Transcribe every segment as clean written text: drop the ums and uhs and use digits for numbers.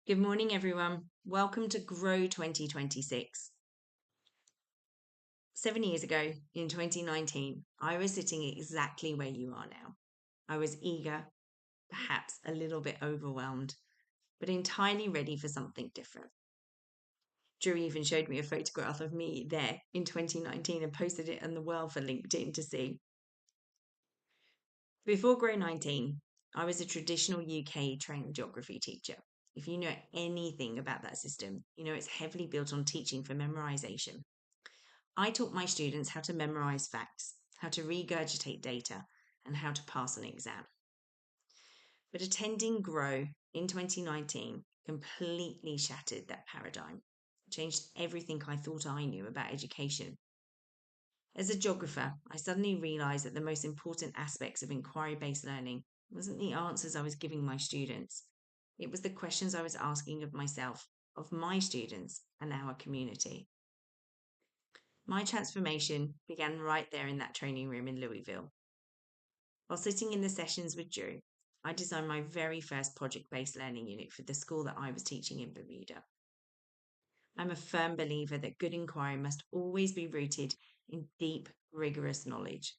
Good morning, everyone. Welcome to Grow 2026. 7 years ago, in 2019, I was sitting exactly where you are now. I was eager, perhaps a little bit overwhelmed, but entirely ready for something different. Drew even showed me a photograph of me there in 2019 and posted it on the world for LinkedIn to see. Before Grow 19, I was a traditional UK trained geography teacher. If you know anything about that system, you know it's heavily built on teaching for memorization. I taught my students how to memorize facts, how to regurgitate data, and how to pass an exam. But attending Grow in 2019 completely shattered that paradigm, changed everything I thought I knew about education. As a geographer, I suddenly realized that the most important aspects of inquiry-based learning wasn't the answers I was giving my students. It was the questions I was asking of myself, of my students, and our community. My transformation began right there in that training room in Louisville. While sitting in the sessions with Drew, I designed my very first project-based learning unit for the school that I was teaching in Bermuda. I'm a firm believer that good inquiry must always be rooted in deep, rigorous knowledge.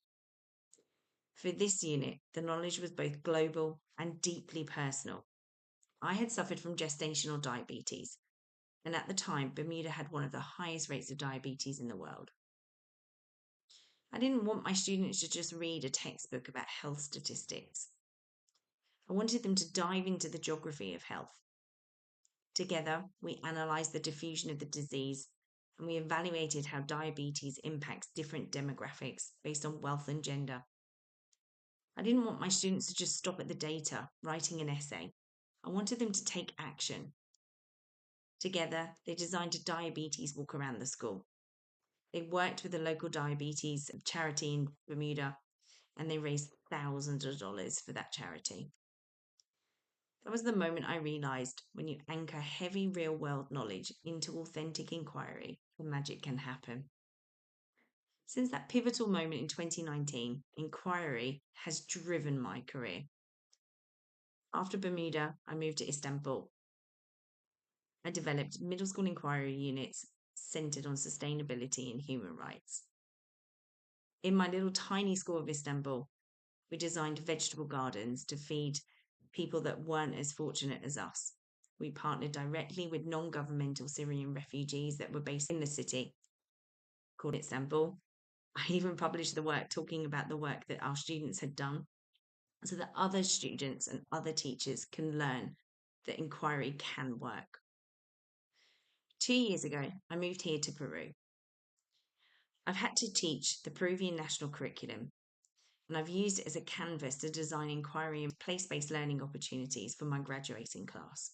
For this unit, the knowledge was both global and deeply personal. I had suffered from gestational diabetes, and at the time, Bermuda had one of the highest rates of diabetes in the world. I didn't want my students to just read a textbook about health statistics. I wanted them to dive into the geography of health. Together, we analysed the diffusion of the disease and we evaluated how diabetes impacts different demographics based on wealth and gender. I didn't want my students to just stop at the data, writing an essay. I wanted them to take action. Together, they designed a diabetes walk around the school. They worked with the local diabetes charity in Bermuda and they raised thousands of dollars for that charity. That was the moment I realised when you anchor heavy real world knowledge into authentic inquiry, the magic can happen. Since that pivotal moment in 2019, inquiry has driven my career. After Bermuda, I moved to Istanbul. I developed middle school inquiry units centred on sustainability and human rights. In my little tiny school of Istanbul, we designed vegetable gardens to feed people that weren't as fortunate as us. We partnered directly with non-governmental Syrian refugees that were based in the city called Istanbul. I even published the work talking about the work that our students had done so that other students and other teachers can learn that inquiry can work. 2 years ago, I moved here to Peru. I've had to teach the Peruvian national curriculum and I've used it as a canvas to design inquiry and place-based learning opportunities for my graduating class.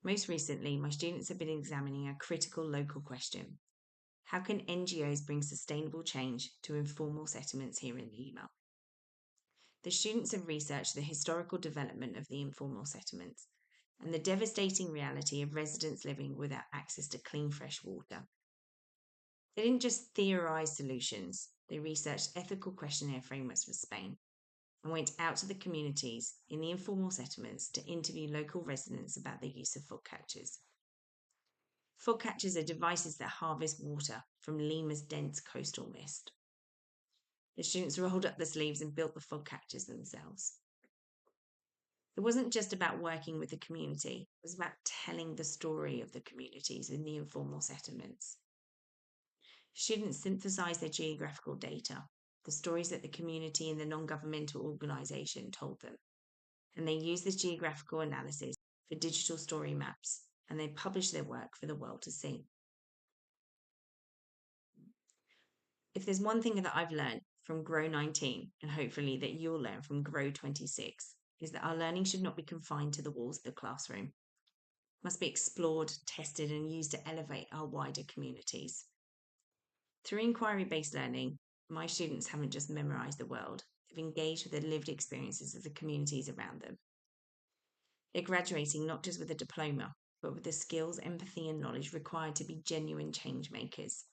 Most recently, my students have been examining a critical local question. How can NGOs bring sustainable change to informal settlements here in Lima? The students have researched the historical development of the informal settlements and the devastating reality of residents living without access to clean, fresh water. They didn't just theorise solutions, they researched ethical questionnaire frameworks for Spain and went out to the communities in the informal settlements to interview local residents about the use of fog catchers. Fog catchers are devices that harvest water from Lima's dense coastal mist. The students rolled up their sleeves and built the fog catchers themselves. It wasn't just about working with the community, it was about telling the story of the communities in the informal settlements. Students synthesized their geographical data, the stories that the community and the non-governmental organisation told them, and they used this geographical analysis for digital story maps, and they published their work for the world to see. If there's one thing that I've learned from Grow 19, and hopefully that you'll learn from Grow 26, is that our learning should not be confined to the walls of the classroom. It must be explored, tested, and used to elevate our wider communities. Through inquiry-based learning, my students haven't just memorized the world, they've engaged with the lived experiences of the communities around them. They're graduating not just with a diploma, but with the skills, empathy, and knowledge required to be genuine change makers.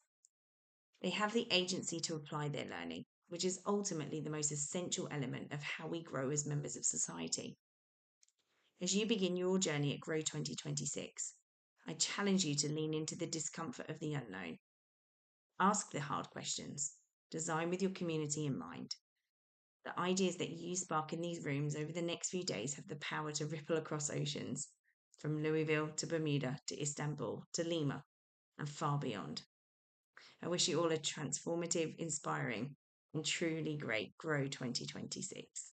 They have the agency to apply their learning, which is ultimately the most essential element of how we grow as members of society. As you begin your journey at Grow 2026, I challenge you to lean into the discomfort of the unknown. Ask the hard questions. Design with your community in mind. The ideas that you spark in these rooms over the next few days have the power to ripple across oceans, from Louisville to Bermuda to Istanbul to Lima and far beyond. I wish you all a transformative, inspiring, and truly great Grow 2026.